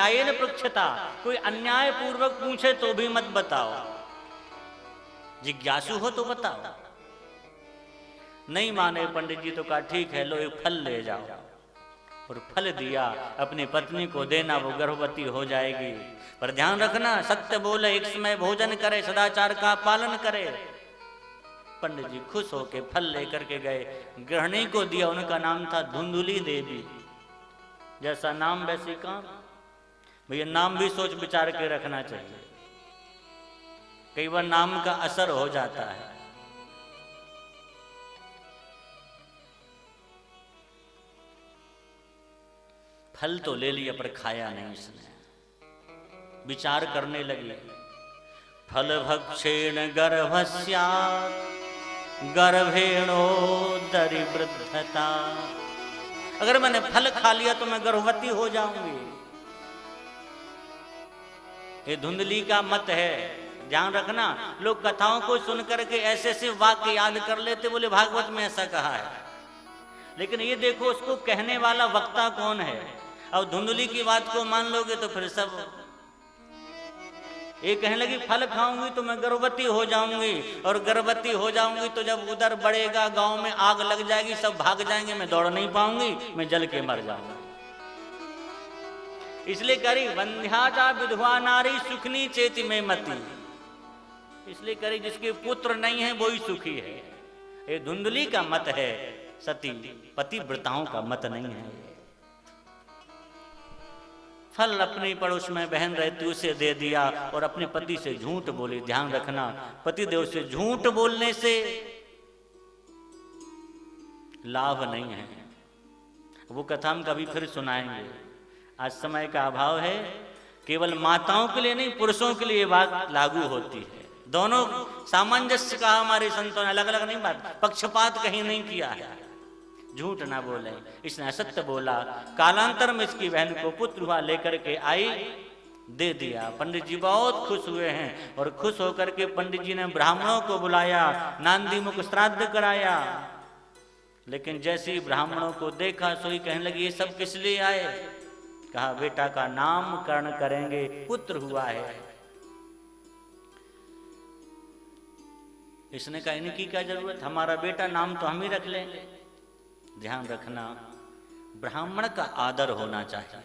न्यायेन पृच्छता, कोई अन्याय पूर्वक पूछे तो भी मत बताओ, जिज्ञासु हो तो बताओ। नहीं माने पंडित जी तो कहा ठीक है, लो एक फल ले जाओ, और फल दिया। अपनी पत्नी को देना, वो गर्भवती हो जाएगी। पर ध्यान रखना, सत्य बोले, एक समय भोजन करे, सदाचार का पालन करे। पंडित जी खुश होके फल लेकर के गए, गृहिणी को दिया। उनका नाम था धुंधुली देवी। जैसा नाम वैसी काम। भैया नाम भी सोच विचार के रखना चाहिए, कई बार नाम का असर हो जाता है। फल तो ले लिया पर खाया नहीं इसने। विचार करने लगी, फल भक्षेण गर्भस्यात् गर्भेणोदरी वृद्धता। अगर मैंने फल खा लिया तो मैं गर्भवती हो जाऊंगी। ये धुंधली का मत है, ध्यान रखना। लोग कथाओं को सुनकर के ऐसे ऐसे वाक्य याद कर लेते, बोले भागवत में ऐसा कहा है। लेकिन ये देखो उसको कहने वाला वक्ता कौन है। अब धुंधली की बात को मान लोगे तो फिर सब, ये कहने लगी फल खाऊंगी तो मैं गर्भवती हो जाऊंगी, और गर्भवती हो जाऊंगी तो जब उधर बढ़ेगा, गांव में आग लग जाएगी, सब भाग जाएंगे, मैं दौड़ नहीं पाऊंगी, मैं जल के मर जाऊंगा। इसलिए करी वंध्याचा विधवा नारी सुखनी चेति में मती। इसलिए करी जिसके पुत्र नहीं है वो ही सुखी है। ये धुंधली का मत है, सती पतिव्रताओं का मत नहीं है। फल अपनी पड़ोस में बहन रहती उसे दे दिया, और अपने पति से झूठ बोली। ध्यान रखना, पतिदेव से झूठ बोलने से लाभ नहीं है। वो कथा हम कभी फिर सुनाएंगे, आज समय का अभाव है। केवल माताओं के लिए नहीं, पुरुषों के लिए ये बात लागू होती है। दोनों सामंजस्य का हमारे संतों ने अलग अलग नहीं बात, पक्षपात कहीं नहीं किया है। झूठ ना बोले, इसने असत्य बोला। कालांतर में इसकी बहन को पुत्र हुआ, लेकर के आई, दे दिया। पंडित जी बहुत खुश हुए हैं, और खुश होकर के पंडित जी ने ब्राह्मणों को बुलाया, नांदी मुख श्राद्ध कराया। लेकिन जैसे ही ब्राह्मणों को देखा, सोई कहने लगी ये सब किस लिए आए। कहा बेटा का नामकरण करेंगे, पुत्र हुआ है। इसने कहा इनकी क्या जरूरत, हमारा बेटा, नाम तो हम ही रख लेंगे। ध्यान रखना, ब्राह्मण का आदर होना चाहिए।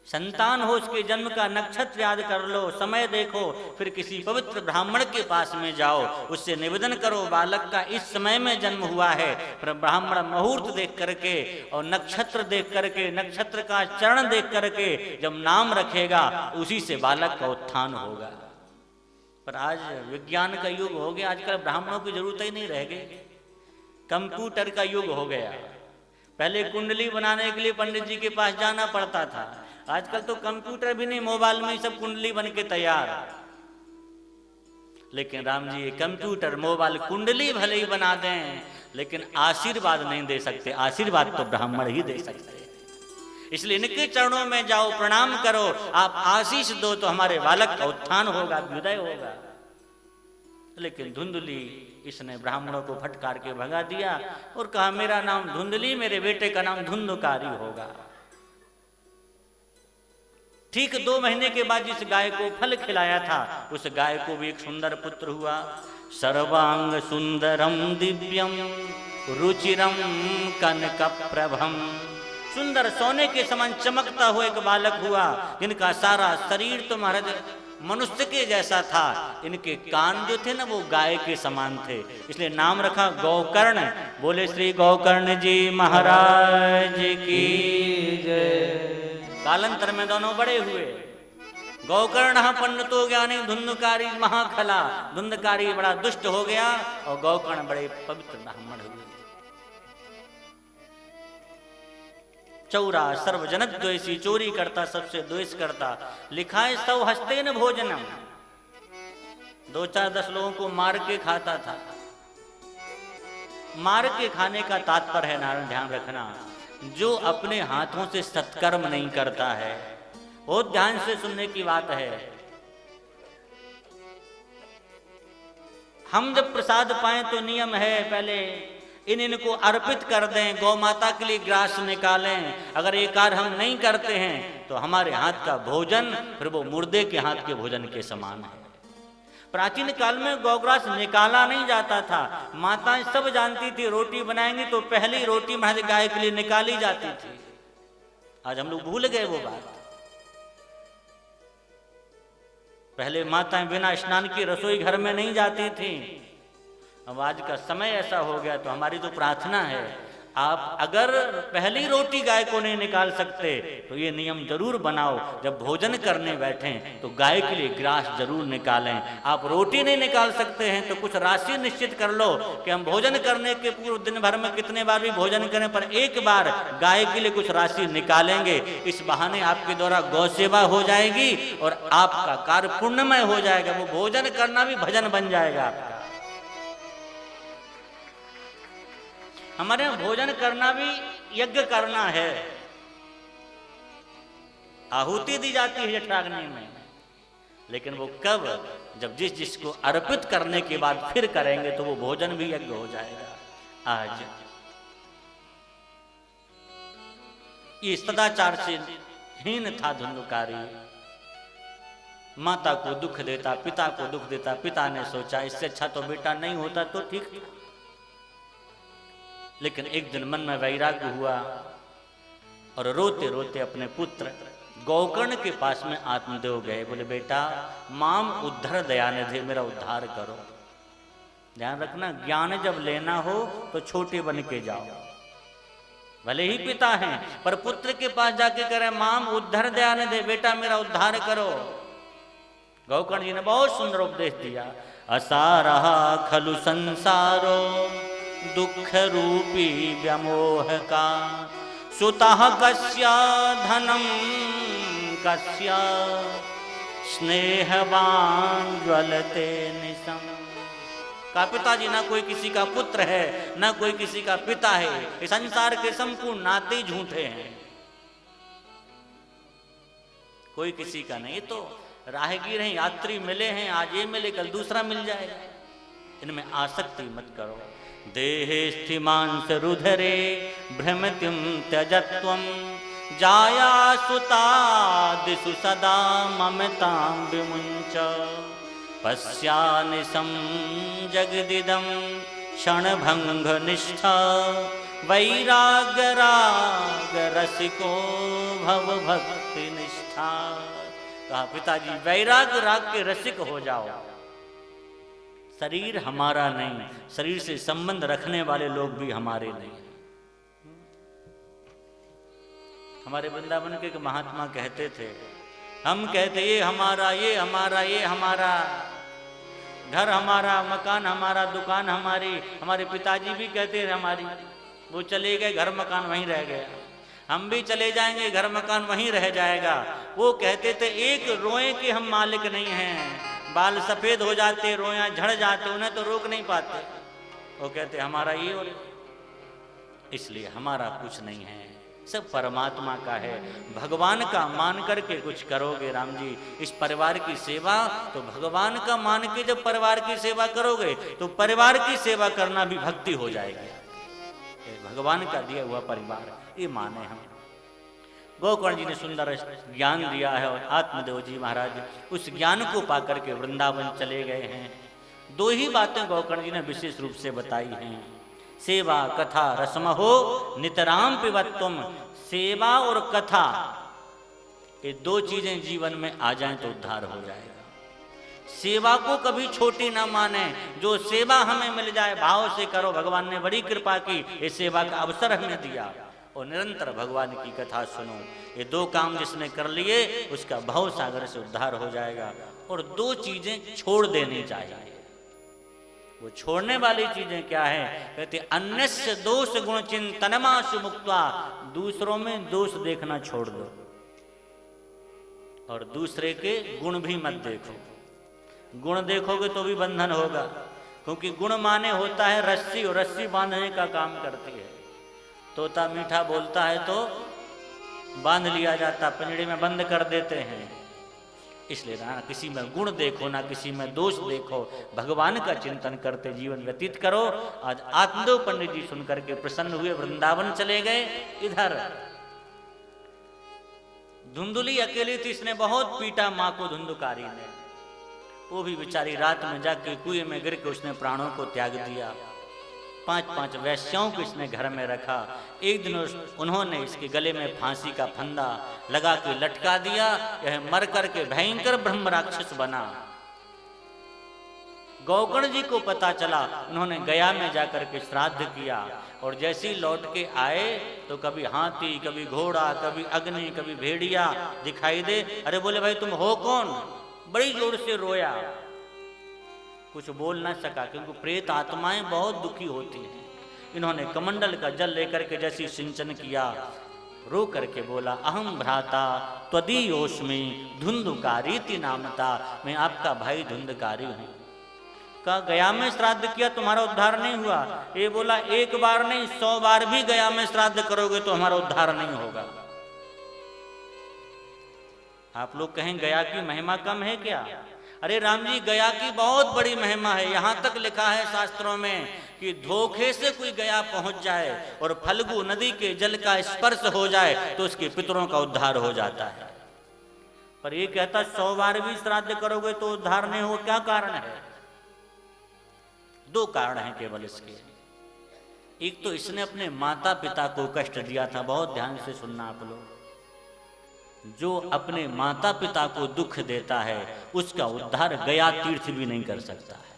संतान हो, उसके जन्म का नक्षत्र याद कर लो, समय देखो, फिर किसी पवित्र ब्राह्मण के पास में जाओ, उससे निवेदन करो बालक का इस समय में जन्म हुआ है। फिर ब्राह्मण मुहूर्त देख करके और नक्षत्र देख करके, नक्षत्र का चरण देख करके जब नाम रखेगा, उसी से बालक का उत्थान होगा। पर आज विज्ञान का युग हो गया, आजकल ब्राह्मणों की जरूरत ही नहीं रह गई, कंप्यूटर का युग हो गया। पहले कुंडली बनाने के लिए पंडित जी के पास जाना पड़ता था, आजकल तो कंप्यूटर भी नहीं, मोबाइल में सब कुंडली बन के तैयार। लेकिन राम जी ये कंप्यूटर मोबाइल कुंडली भले ही बना दें, लेकिन आशीर्वाद नहीं दे सकते। आशीर्वाद तो ब्राह्मण ही दे सकते। इसलिए इनके चरणों में जाओ, प्रणाम करो, आप आशीष दो तो हमारे बालक का उत्थान होगा, अभ्युदय होगा। लेकिन धुंधली, इसने ब्राह्मणों को फटकार के भगा दिया और कहा मेरा नाम धुंधली, मेरे बेटे का नाम धुंधकारी होगा। ठीक 2 महीने के बाद जिस गाय को फल खिलाया था, उस गाय को भी एक सुंदर पुत्र हुआ। सर्वांग सुंदरम दिव्यम रुचिरम कनक प्रभम। सुंदर सोने के समान चमकता हुआ एक बालक हुआ, जिनका सारा शरीर तो महाराज मनुष्य के जैसा था। इनके कान जो थे ना, वो गाय के समान थे, इसलिए नाम रखा गौकर्ण। बोले श्री गौकर्ण जी महाराज की जय। कालांतर में दोनों बड़े हुए। गौकर्ण पंडितो ज्ञानी धुंधकारी महाखला। धुंधकारी बड़ा दुष्ट हो गया और गौकर्ण बड़े पवित्र ब्राह्मण हुए। चौरा सर्वजन द्वेषी, चोरी करता, सबसे द्वेष करता। लिखा है सौ हस्ते न भोजनम, 2-4-10 लोगों को मार के खाता था। मार के खाने का तात्पर्य है नारायण, ध्यान रखना, जो अपने हाथों से सत्कर्म नहीं करता है। बहुत ध्यान से सुनने की बात है। हम जब प्रसाद पाएं तो नियम है पहले इनको अर्पित कर दें, गौ माता के लिए ग्रास निकालें। अगर ये कार्य हम नहीं करते हैं तो हमारे हाथ का भोजन फिर वो मुर्दे के हाथ के भोजन के समान है। प्राचीन काल में गौग्रास निकाला नहीं जाता था। माताएं सब जानती थी रोटी बनाएंगी तो पहली रोटी महज गाय के लिए निकाली जाती थी। आज हम लोग भूल गए वो बात। पहले माताएं बिना स्नान की रसोई घर में नहीं जाती थी। अब आज का समय ऐसा हो गया तो हमारी तो प्रार्थना है, आप अगर पहली रोटी गाय को नहीं निकाल सकते तो ये नियम जरूर बनाओ, जब भोजन करने बैठें तो गाय के लिए ग्रास जरूर निकालें। आप रोटी नहीं निकाल सकते हैं तो कुछ राशि निश्चित कर लो कि हम भोजन करने के पूर्व दिन भर में कितने बार भी भोजन करें पर एक बार गाय के लिए कुछ राशि निकालेंगे। इस बहाने आपके द्वारा गौ सेवा हो जाएगी और आपका कार्य पुण्यमय हो जाएगा। वो भोजन करना भी भजन बन जाएगा आपका। हमारे यहाँ भोजन करना भी यज्ञ करना है। आहुति दी जाती है जठराग्नि में, लेकिन वो कब, जब जिस जिसको अर्पित करने के बाद फिर करेंगे तो वो भोजन भी यज्ञ हो जाएगा। आज ये सदाचार से हीन था धुंधुकारी। माता को दुख देता, पिता को दुख देता। पिता ने सोचा इससे अच्छा तो बेटा नहीं होता तो ठीक था। लेकिन एक दिन मन में वैराग्य हुआ और रोते रोते अपने पुत्र गौकर्ण के पास में आत्मदेव गए। बोले बेटा माम उद्धर दयानिधि, मेरा उद्धार करो। ध्यान रखना, ज्ञान जब लेना हो तो छोटे बन के जाओ। भले ही पिता हैं पर पुत्र के पास जाके करें माम उद्धर दयानिधि, बेटा मेरा उद्धार करो। गौकर्ण जी ने बहुत सुंदर उपदेश दिया। असारहा खलु संसारो दुख रूपी व्यामोह का, सुतः कस्या धनम कस्या स्नेहवान ज्वलते निशम। का पिताजी ना कोई किसी का पुत्र है ना कोई किसी का पिता है। इस संसार के संपूर्ण नाते झूठे हैं, कोई किसी का नहीं। तो राहगीर हैं, यात्री मिले हैं, आज ये मिले कल दूसरा मिल जाएगा। इनमें आसक्ति मत करो। देहे स्थिमांस रुधरे भ्रमतिम त्यजत्वम, जाया सुता दिशु सदा ममतां विमुंच। पश्यानिशं जगदिदं क्षणभंग निष्ठा, वैराग्य राग रसिको भव भक्ति निष्ठा। कहा पिताजी वैराग्य राग के रसिक हो जाओ। शरीर हमारा नहीं, शरीर से संबंध रखने वाले लोग भी हमारे नहीं। हमारे वृंदावन के एक महात्मा कहते थे, हम कहते ये हमारा, ये हमारा, ये हमारा, घर हमारा, मकान हमारा, दुकान हमारी। हमारे पिताजी भी कहते थे हमारी। वो चले गए, घर मकान वहीं रह गया। हम भी चले जाएंगे, घर मकान वहीं रह जाएगा। वो कहते थे एक रोए के हम मालिक नहीं हैं। बाल सफेद हो जाते, रोया झड़ जाते, उन्हें तो रोक नहीं पाते। वो कहते हमारा ये और इसलिए हमारा कुछ नहीं है, सब परमात्मा का है। भगवान का मान करके कुछ करोगे राम जी, इस परिवार की सेवा तो भगवान का मान के जब परिवार की सेवा करोगे तो परिवार की सेवा करना भी भक्ति हो जाएगी। भगवान का दिया हुआ परिवार, ये माने हम। गौकर्ण जी ने सुंदर ज्ञान दिया है और आत्मदेव जी महाराज उस ज्ञान को पाकर के वृंदावन चले गए हैं। दो ही बातें गौकर्ण जी ने विशेष रूप से बताई हैं। सेवा कथा रसमहो नितराम पिबत्वम। सेवा और कथा ये दो चीजें जीवन में आ जाएं तो उद्धार हो जाएगा। सेवा को कभी छोटी ना माने। जो सेवा हमें मिल जाए भाव से करो। भगवान ने बड़ी कृपा की, ये सेवा का अवसर हमें दिया और निरंतर भगवान की कथा सुनो। ये दो काम जिसने कर लिए उसका भव सागर से उद्धार हो जाएगा। और दो चीजें छोड़ देनी चाहिए। वो छोड़ने वाली चीजें क्या है? कहते अन्यस्य दोष गुण चिंतनमाशु मुक्त्वा। दूसरों में दोष देखना छोड़ दो और दूसरे के गुण भी मत देखो। गुण देखोगे तो भी बंधन होगा, क्योंकि गुण माने होता है रस्सी, और रस्सी बांधने का काम करती है। तोता मीठा बोलता है तो बांध लिया जाता, पिंजड़े में बंद कर देते हैं। इसलिए ना किसी में गुण देखो ना किसी में दोष देखो, भगवान का चिंतन करते जीवन व्यतीत करो। आज आत्मदेव पंडित जी सुनकर के प्रसन्न हुए, वृंदावन चले गए। इधर धुंधुली अकेली थी, इसने बहुत पीटा माँ को धुंधुकारी ने। वो भी बेचारी रात में जाके कुएं में गिर के उसने प्राणों को त्याग दिया। 5-5 वैश्याओं को इसने घर में रखा। एक दिन उन्होंने इसके गले में फांसी का फंदा लगा के लटका दिया। यह मर करके भयंकर ब्रह्म राक्षस बना। गौकर्ण जी को पता चला, उन्होंने गया में जाकर के श्राद्ध किया और जैसे ही लौट के आए तो कभी हाथी, कभी घोड़ा, कभी अग्नि, कभी भेड़िया दिखाई दे। अरे बोले भाई तुम हो कौन? बड़ी जोर से रोया, कुछ बोल ना सका क्योंकि प्रेत आत्माएं बहुत दुखी होती हैं। इन्होंने कमंडल का जल लेकर के जैसे सिंचन किया, रो करके बोला, अहम भ्राता त्वदीयोस्मि धुंधुकारी नामता, मैं आपका भाई धुंधकारी हूं। कहा गया में श्राद्ध किया तुम्हारा उद्धार नहीं हुआ? ये बोला एक बार नहीं 100 बार भी गया में श्राद्ध करोगे तो हमारा उद्धार नहीं होगा। आप लोग कहें गया की महिमा कम है क्या? अरे राम जी, गया की बहुत बड़ी महिमा है। यहां तक लिखा है शास्त्रों में कि धोखे से कोई गया पहुंच जाए और फल्गु नदी के जल का स्पर्श हो जाए तो उसके पितरों का उद्धार हो जाता है। पर ये कहता 100 बार भी श्राद्ध करोगे तो उद्धार नहीं हो। क्या कारण है? 2 कारण हैं केवल इसके। एक तो इसने अपने माता पिता को कष्ट दिया था। बहुत ध्यान से सुनना आप लोग, जो अपने माता पिता को दुख देता है उसका उद्धार गया तीर्थ भी नहीं कर सकता है।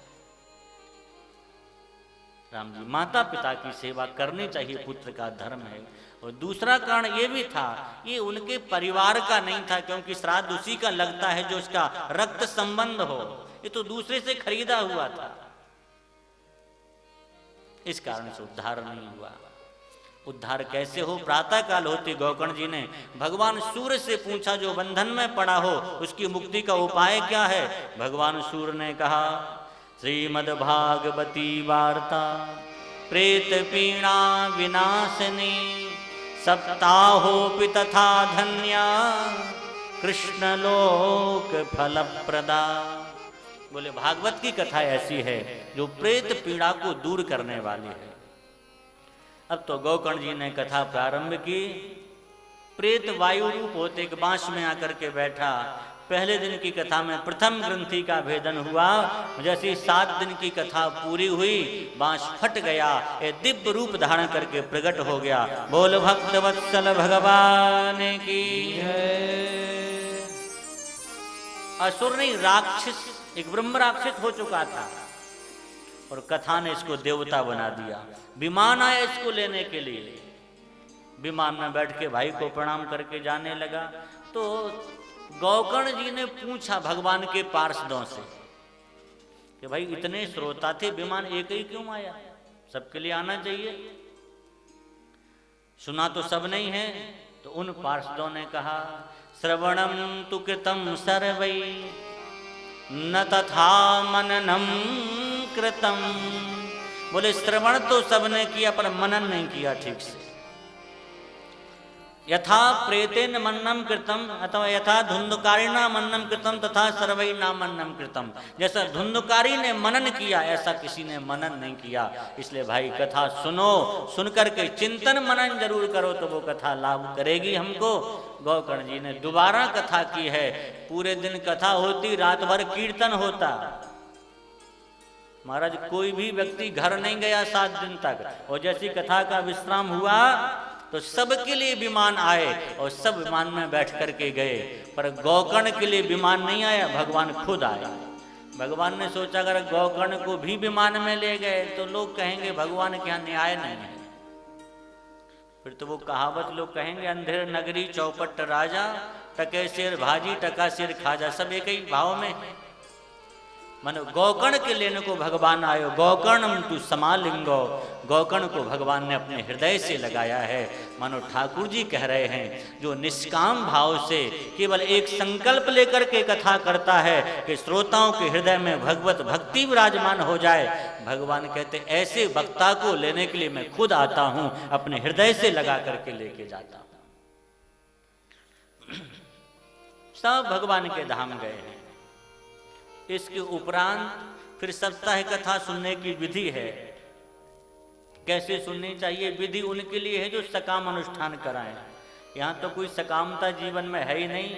राम जी, माता पिता की सेवा करनी चाहिए, पुत्र का धर्म है। और दूसरा कारण ये भी था, ये उनके परिवार का नहीं था, क्योंकि श्राद्ध उसी का लगता है जो उसका रक्त संबंध हो। ये तो दूसरे से खरीदा हुआ था, इस कारण से उद्धार नहीं हुआ। उद्धार कैसे हो? प्रातः काल होते गौकर्ण जी ने भगवान सूर्य से पूछा, जो बंधन में पड़ा हो उसकी मुक्ति का उपाय क्या है? भगवान सूर्य ने कहा, श्रीमद् भागवती वार्ता प्रेत पीड़ा विनाशिनी सप्ताहोपि तथा धन्या कृष्ण लोक फलप्रदा। बोले भागवत की कथा ऐसी है जो प्रेत पीड़ा को दूर करने वाली है। अब तो गौकर्ण जी ने कथा प्रारंभ की। प्रेत वायु रूप होते एक बांस में आकर के बैठा। पहले दिन की कथा में प्रथम ग्रंथि का भेदन हुआ। जैसे 7 दिन की कथा पूरी हुई, बांस फट गया, ये दिव्य रूप धारण करके प्रकट हो गया। बोल भक्त वत्सल भगवान की जय। असुर नहीं, राक्षस, एक ब्रह्म राक्षस हो चुका था और कथा ने इसको देवता बना दिया। विमान आया इसको लेने के लिए। विमान में बैठ के भाई को प्रणाम करके जाने लगा तो गौकर्ण जी ने पूछा भगवान के पार्षदों से कि भाई इतने श्रोता थे, विमान एक ही क्यों आया? सबके लिए आना चाहिए। सुना तो सब नहीं है। तो उन पार्षदों ने कहा, श्रवणम तु कृतम सर्वै न तथा मननम कृतम। बोले श्रवण तो सबने किया पर मनन नहीं किया ठीक से। यथा प्रेतेन मननम कृतम अथवा यथा धुंधुकारिणा मननम कृतम तथा सर्वैना मननम कृतम। जैसा धुंधुकारी ने मनन किया ऐसा किसी ने मनन नहीं किया। इसलिए भाई कथा सुनो, सुनकर के चिंतन मनन जरूर करो तो वो कथा लाभ करेगी हमको। गौकर्ण जी ने दोबारा कथा की है। पूरे दिन कथा होती, रात भर कीर्तन होता। महाराज कोई भी व्यक्ति घर नहीं गया 7 दिन तक। और जैसी कथा का विश्राम हुआ तो सबके लिए विमान आए और सब विमान में बैठ करके गए। पर गौकर्ण के लिए विमान नहीं आया, भगवान खुद आया। भगवान ने सोचा अगर गौकर्ण को भी विमान में ले गए तो लोग कहेंगे भगवान के यहाँ न्याय नहीं है। फिर तो वो कहावत लोग कहेंगे, अंधेर नगरी चौपट राजा, टके सिर भाजी टका सिर खाजा। सब एक ही भाव में। मानो गौकर्ण के लेने को भगवान आयो। गौकर्णम तु समालिंगो। गौकर्ण को भगवान ने अपने हृदय से लगाया है। मानो ठाकुर जी कह रहे हैं, जो निष्काम भाव से केवल एक संकल्प लेकर के कथा करता है कि श्रोताओं के हृदय में भगवत भक्ति विराजमान हो जाए, भगवान कहते ऐसे वक्ता को लेने के लिए मैं खुद आता हूं, अपने हृदय से लगा करके लेके जाता हूं। सब भगवान के धाम गए हैं। इसके उपरांत फिर सप्ताह कथा सुनने की विधि है। कैसे सुननी चाहिए? विधि उनके लिए है जो सकाम अनुष्ठान कराएं। यहाँ तो कोई सकामता जीवन में है ही नहीं,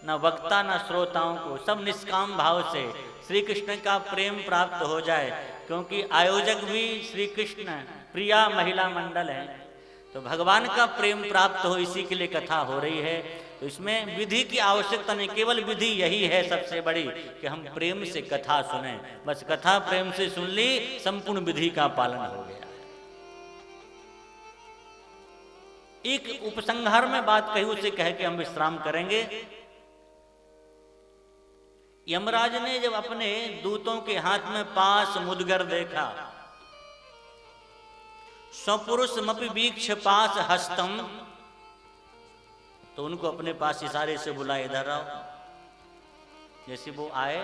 न वक्ता न श्रोताओं को, सब निष्काम भाव से श्री कृष्ण का प्रेम प्राप्त हो जाए। क्योंकि आयोजक भी श्री कृष्ण प्रिया महिला मंडल है, तो भगवान का प्रेम प्राप्त हो, इसी के लिए कथा हो रही है। तो इसमें विधि की आवश्यकता नहीं, केवल विधि यही है सबसे बड़ी कि हम प्रेम से कथा सुने। बस कथा प्रेम से सुन ली, संपूर्ण विधि का पालन हो गया। एक उपसंहार में बात कही, उसे कह के हम विश्राम करेंगे। यमराज ने जब अपने दूतों के हाथ में पास मुदगर देखा, स्वपुरुषमपि वीक्ष पास हस्तम, तो उनको अपने पास इशारे से बुलाए, इधर आओ। जैसे वो आए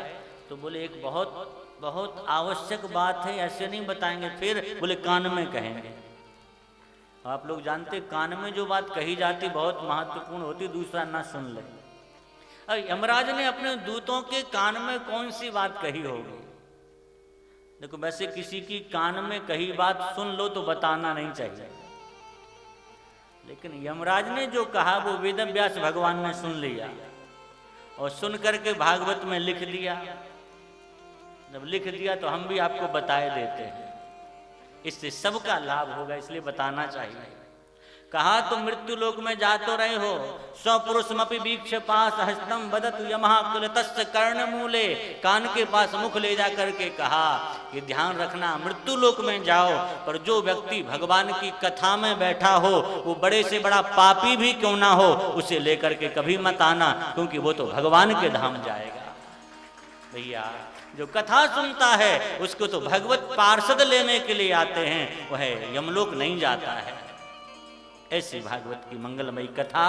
तो बोले एक बहुत बहुत आवश्यक बात है, ऐसे नहीं बताएंगे, फिर बोले कान में कहेंगे। आप लोग जानते कान में जो बात कही जाती बहुत महत्वपूर्ण होती, दूसरा ना सुन ले। अब यमराज ने अपने दूतों के कान में कौन सी बात कही होगी? देखो वैसे किसी की कान में कही बात सुन लो तो बताना नहीं चाहिए, लेकिन यमराज ने जो कहा वो वेद व्यास भगवान ने सुन लिया और सुन करके भागवत में लिख दिया। जब लिख दिया तो हम भी आपको बताए देते हैं, इससे सबका लाभ होगा, इसलिए बताना चाहिए। कहा तुम मृत्यु लोक में जा तो रहे हो, स्वपुरुषमपि वीक्ष पास हस्तम वदतु यमः कुलतस्य कर्ण मूले, कान के पास मुख ले जा करके कहा कि ध्यान रखना मृत्यु लोक में जाओ, पर जो व्यक्ति भगवान की कथा में बैठा हो वो बड़े से बड़ा पापी भी क्यों ना हो, उसे लेकर के कभी मत आना, क्योंकि वो तो भगवान के धाम जाएगा। भैया जो कथा सुनता है उसको तो भगवत पार्षद लेने के लिए आते हैं, वह यमलोक नहीं जाता है। ऐसी भागवत की मंगलमयी कथा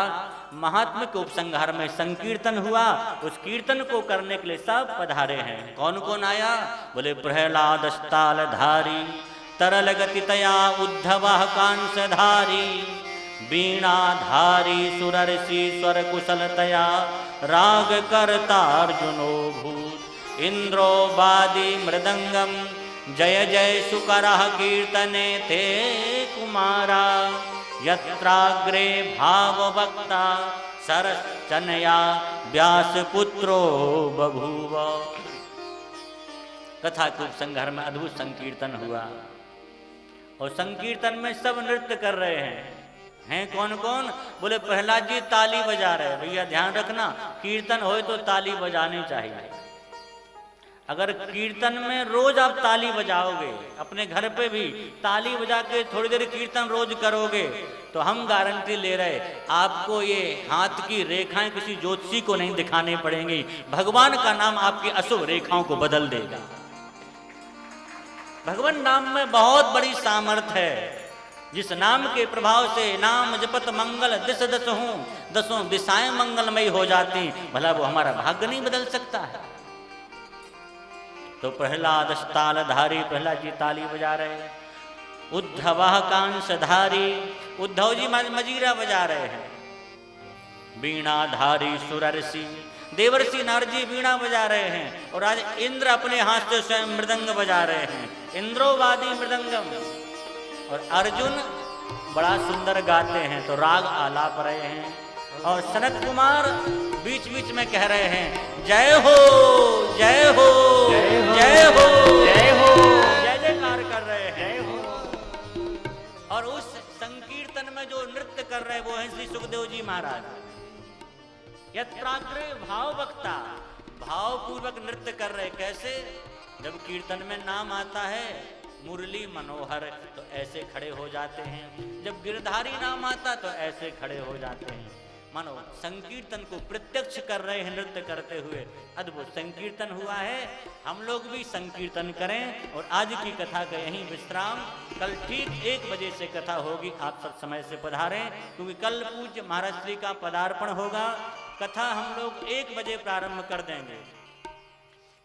महात्मा के उपसंहार में संकीर्तन हुआ। उस कीर्तन को करने के लिए सब पधारे हैं। कौन कौन आया? बोले प्रहलाद स्थालधारी, तरल गतितया उद्धव कांसधारी, वीणाधारी सुरर्षि स्वर कुशलतया, राग करता अर्जुनो भूत, इंद्रो वादी मृदंगम, जय जय सुकरः कीर्तने थे कुमारा, यत्राग्रे भाववक्ता सरश्चनया व्यासपुत्रो बभूव। कथा के उपसंहार में अद्भुत संकीर्तन हुआ और संकीर्तन में सब नृत्य कर रहे हैं कौन कौन? बोले प्रहलाद जी ताली बजा रहे हैं। भैया ध्यान रखना, कीर्तन हो तो ताली बजानी चाहिए। अगर कीर्तन में रोज आप ताली बजाओगे, अपने घर पे भी ताली बजा के थोड़ी देर कीर्तन रोज करोगे, तो हम गारंटी ले रहे आपको ये हाथ की रेखाएं किसी ज्योतिषी को नहीं दिखाने पड़ेंगी। भगवान का नाम आपकी अशुभ रेखाओं को बदल देगा। भगवान नाम में बहुत बड़ी सामर्थ्य है। जिस नाम के प्रभाव से नाम जपत मंगल दिस दस हूं, दसों दिशाएं मंगलमयी हो जाती, भला वो हमारा भाग्य नहीं बदल सकता है? तो प्रहलाद तालधारी, प्रहलाद जी ताली बजा रहे हैं। उद्धव कांसधारी, उद्धव जी मजीरा बजा रहे हैं। वीणाधारी सुरर्षि, देवर्षि नारजी वीणा बजा रहे हैं। और आज इंद्र अपने हाथ से स्वयं मृदंग बजा रहे हैं, इंद्रोवादी मृदंगम। और अर्जुन बड़ा सुंदर गाते हैं, तो राग आलाप रहे हैं। और सनत कुमार बीच बीच में कह रहे हैं जय हो जय हो जय हो जय हो, जय जयकार कर रहे हैं। और उस संकीर्तन में जो नृत्य कर रहे वो हैं श्री सुखदेव जी महाराज। यत्राग्रे भाव वक्ता, भाव पूर्वक नृत्य कर रहे। कैसे? जब कीर्तन में नाम आता है मुरली मनोहर, तो ऐसे खड़े हो जाते हैं। जब गिरधारी नाम आता तो ऐसे खड़े हो जाते हैं। मानो संकीर्तन को प्रत्यक्ष कर रहे हैं नृत्य करते हुए। अद्भुत संकीर्तन हुआ है। हम लोग भी संकीर्तन करें। और आज की कथा का यहीं विश्राम। कल ठीक 1 बजे से कथा होगी। आप सब समय से पधारें, क्योंकि कल पूज्य महाराज श्री का पदार्पण होगा। कथा हम लोग 1 बजे प्रारंभ कर देंगे।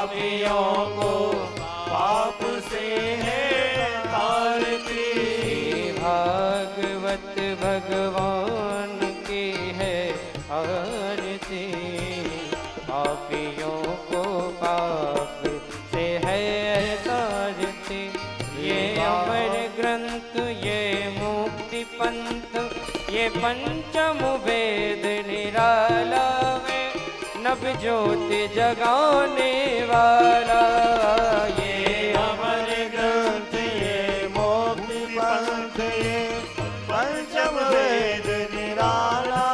पापियों को पाप से है तारती। भागवत भगवान की है आरती, पापियों को पाप से है तारती। ये अमर ग्रंथ, ये मुक्ति पंथ, ये पंचम वेद निराला है, नव ज्योति जगाने वाला। ये अमर ग्रंथ, ये मुक्ति पंथ, ये पंचम वेद निराला,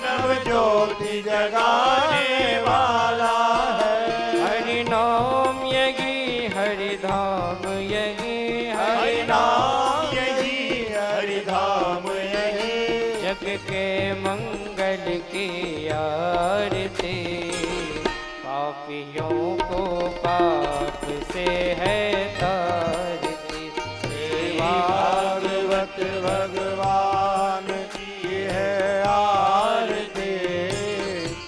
नव ज्योति जगाने वाला है। हरि नाम यही हरि धाम यही, हरि नाम यही हरि धाम यही, जग के मंगल की आरती। पापियों को पाप से है तारती। भागवत भगवान की है आरती,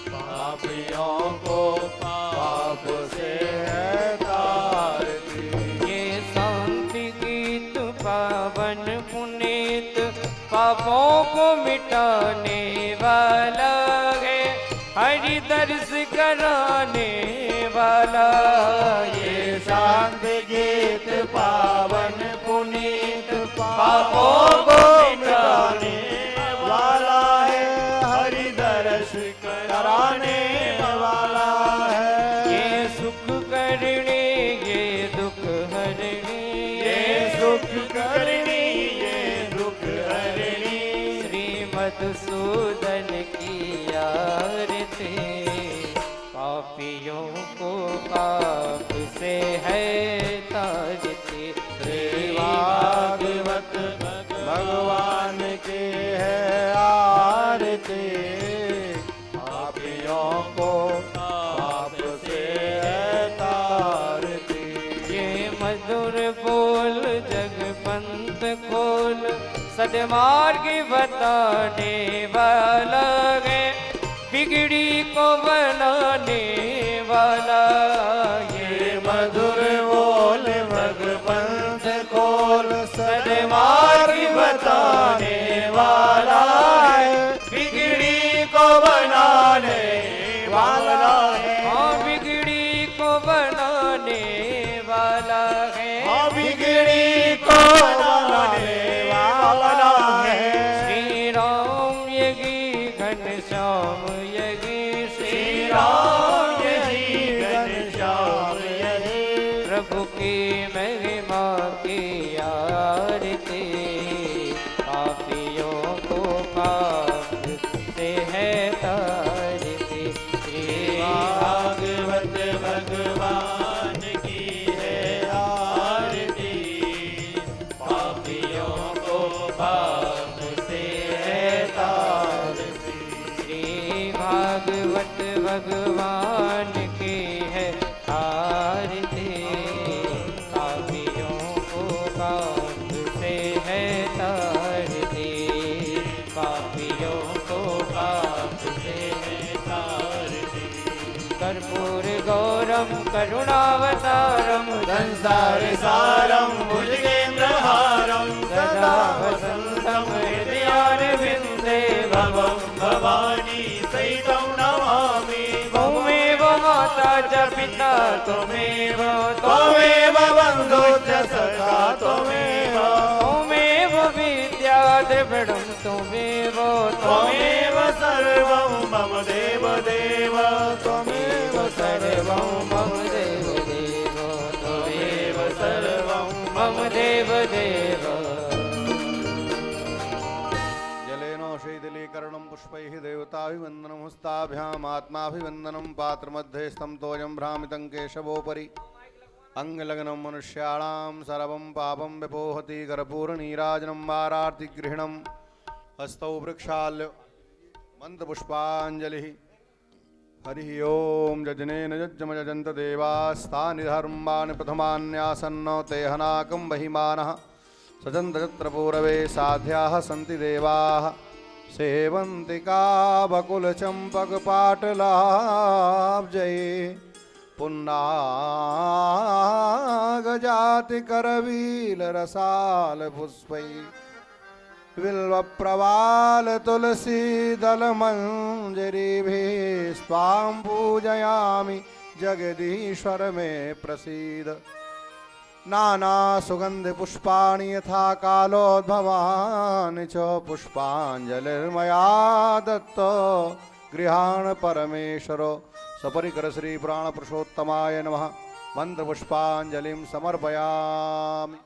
पापियों को पाप से है तारती। ये शांति गीत पावन पुनीत, पापों को मिटाने वाला है, हरि दर्श कराने वाला। ये शांत गीत पावन पुनीत, पापों को मिटाने वाला है, हरि दर्श कराने वाला है। ये सुख करने, ये दुख हरने, ये सुख करनी, ये दुख हरनी, श्रीमधुसूदन की आरती। पापियों को पाप से है तारती। भागवत भगवान की है आरती, पापियों को पाप से है तारती। ये मधुर बोल जगपंथ खोल, सदमार्ग बताने वाला है, बिगड़ी को बनाने वाला। ये मधुर बोल भगपंथ खोल, सदमार्ग बताने वाला है, बिगड़ी को बनाने वाला है। हाँ बिगड़ी को बनाने वाला है, हाँ बिगड़ी को बनाने वाला है। श्री राम यही घनश्याम यही, श्री राम यही घनश्याम यही, प्रभु की महिमा की आरती। पापियों को पाप से है तारती। श्री भागवत भगवान की है आरती, पापियों को पाप से है तारती। श्री भागवत भगवान की है आरती, पापियों को पाप से है तारती। पापियों को पाप से है तारती। कर्पूर गौरम करुणावतारम, संसार सारम भुजगेन्द्रहारम, सदा वसंतम हृदयारविन्दे भवं भवानी सहितं नमामि। त्वमेव माता च पिता त्वमेव, त्वमेव बन्धु च सखा त्वमेव, त्वमेव विद्या द्रविणं त्वमेव, त्वमेव सर्वं मम देव देव, त्वमेव सर्वं मम देव देव, त्वमेव सर्वं मम देव देव। जलेनो शीतलीकरणं पुष्पैः देवताभिवन्दनं हस्ताभ्याम् आत्माभिवन्दनं पात्रमध्ये स्तं तोयं भ्रामितं केशवोपरि अंगलग्नं मनुष्याणां सर्वं पापं विपोहति कर्पूरनीराजनं वारार्तिगृहिणं हस्तौ वृक्षाल्य मन्त्रपुष्पाञ्जलिः। हरिः ओं यजनेन यज्ञमयजन्त देवास्तानि धर्माणि प्रथमान्यासन्नो ते हनाकं बहिमानः सजन्त यत्र पूरवे साध्याः सन्ति देवाः सेवन्तिका बकुलचम्पकपाटलाब्जये पुन्नाग जाति करवील रसाल पुष्पै बिल्व प्रवाल तुलसी दल मंजरी भी स्वाम पूजयामि जगदीश्वर में प्रसीद नाना सुगंध पुष्पाणि यथा कालोद्भवानि च पुष्पांजलिर्मया दत्तो गृहाण परमेश्वरो सपरिकर श्री पुराण पुरुषोत्तमाय नमः मंत्र पुष्पांजलिं समर्पयामि।